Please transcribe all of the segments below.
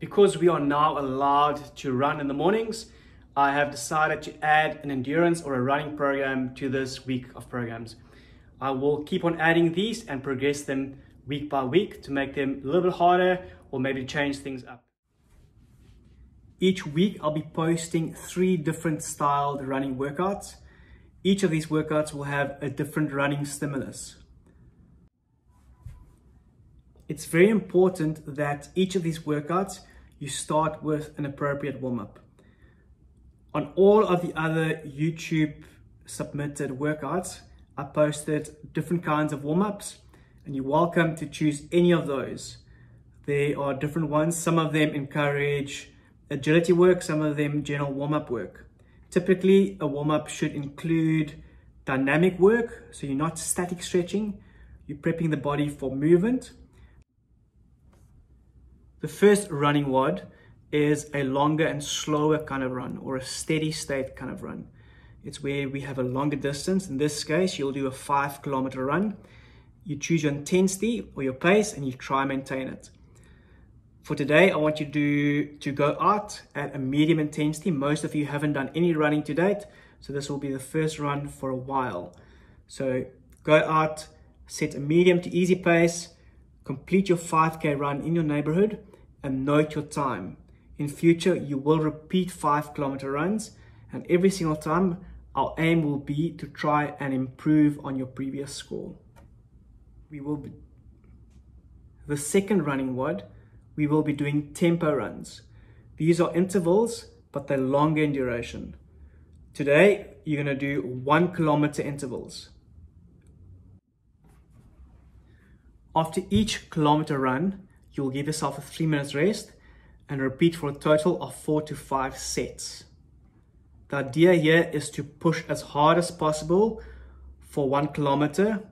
Because we are now allowed to run in the mornings, I have decided to add an endurance or a running program to this week of programs. I will keep on adding these and progress them week by week to make them a little bit harder or maybe change things up. Each week I'll be posting 3 different styled running workouts. Each of these workouts will have a different running stimulus. It's very important that each of these workouts you start with an appropriate warm-up. On all of the other YouTube submitted workouts, I posted different kinds of warm-ups, and you're welcome to choose any of those. There are different ones. Some of them encourage agility work, some of them general warm-up work. Typically, a warm-up should include dynamic work, so you're not static stretching, you're prepping the body for movement. The first running WOD is a longer and slower kind of run, or a steady state kind of run. It's where we have a longer distance. In this case, you'll do a 5-kilometer run. You choose your intensity or your pace and you try and maintain it. For today, I want you to go out at a medium intensity. Most of you haven't done any running to date, so this will be the first run for a while. So go out, set a medium to easy pace, complete your 5K run in your neighborhood, and note your time. In future, you will repeat 5-kilometer runs, and every single time, our aim will be to try and improve on your previous score. The second running WOD, we will be doing tempo runs. These are intervals, but they're longer in duration. Today, you're going to do 1-kilometer intervals. After each kilometer run, you'll give yourself a 3 minutes rest and repeat for a total of 4 to 5 sets. The idea here is to push as hard as possible for 1 kilometer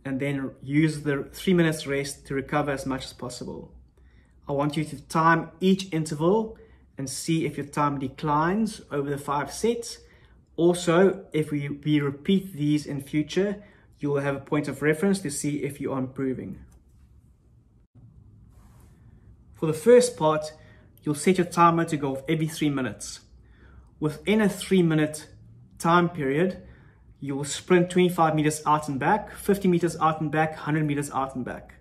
and then use the 3 minutes rest to recover as much as possible. I want you to time each interval and see if your time declines over the 5 sets. Also, if we repeat these in future, you will have a point of reference to see if you are improving. For the first part, you'll set your timer to go off every 3 minutes. Within a 3-minute time period, you will sprint 25 meters out and back, 50 meters out and back, 100 meters out and back.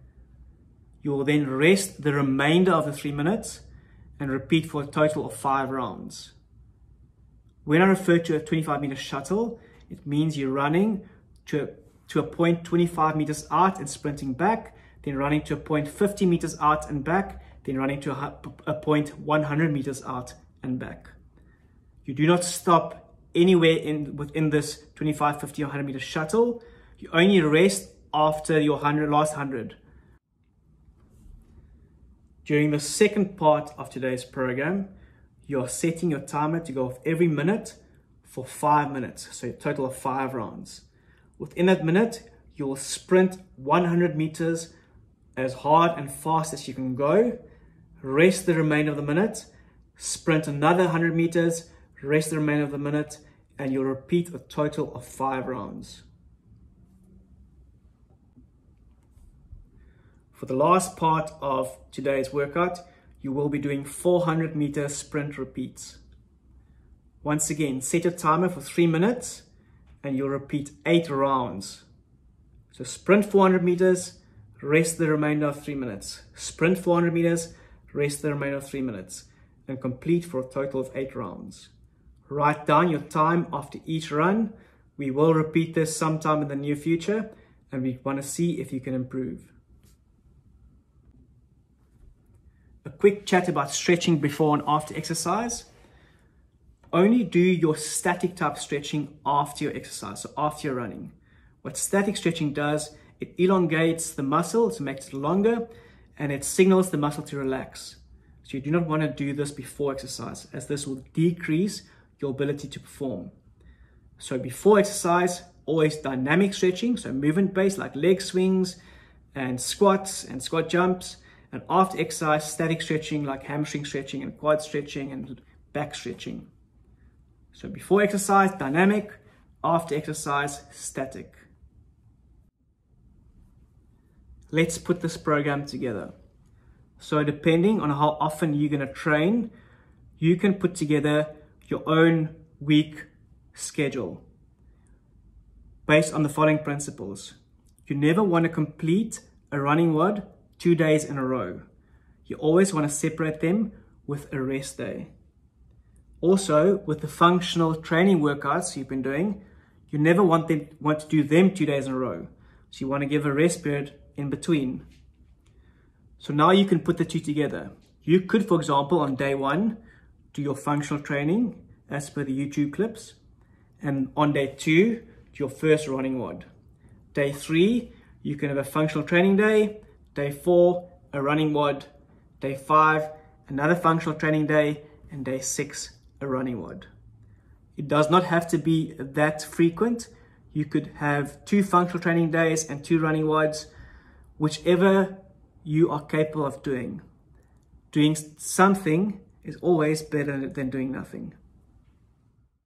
You will then rest the remainder of the 3 minutes and repeat for a total of 5 rounds. When I refer to a 25-meter shuttle, it means you're running to a point 25 meters out and sprinting back, then running to a point 50 meters out and back, then running to a point 100 meters out and back. You do not stop anywhere within this 25, 50, or 100 meter shuttle. You only rest after your last 100. During the second part of today's program, you are setting your timer to go off every minute for 5 minutes, so a total of 5 rounds. Within that minute, you will sprint 100 meters as hard and fast as you can go, rest the remainder of the minute, sprint another 100 meters, rest the remainder of the minute, and you'll repeat a total of 5 rounds. For the last part of today's workout, you will be doing 400-meter sprint repeats. Once again, set your timer for 3 minutes and you'll repeat 8 rounds. So sprint 400 meters, rest the remainder of 3 minutes. Sprint 400 meters, rest the remainder of 3 minutes, and complete for a total of 8 rounds. Write down your time after each run. We will repeat this sometime in the near future, and we want to see if you can improve. A quick chat about stretching before and after exercise. Only do your static type stretching after your exercise, so after you're running. What static stretching does, it elongates the muscle to make it longer, and it signals the muscle to relax. So you do not want to do this before exercise, as this will decrease your ability to perform. So before exercise, always dynamic stretching, so movement based like leg swings and squats and squat jumps. And after exercise, static stretching like hamstring stretching and quad stretching and back stretching. So before exercise, dynamic. After exercise, static. Let's put this program together. So depending on how often you're going to train, you can put together your own week schedule based on the following principles. You never want to complete a running WOD 2 days in a row. You always want to separate them with a rest day. Also, with the functional training workouts you've been doing, you never want to do them 2 days in a row. So you want to give a rest period in between. So now you can put the two together. You could, for example, on day 1, do your functional training as per the YouTube clips. And on day 2, do your first running WOD. Day 3, you can have a functional training day. Day 4, a running WOD. Day 5, another functional training day. And day 6, a running WOD. It does not have to be that frequent. You could have 2 functional training days and 2 running WODs, whichever you are capable of doing. Doing something is always better than doing nothing.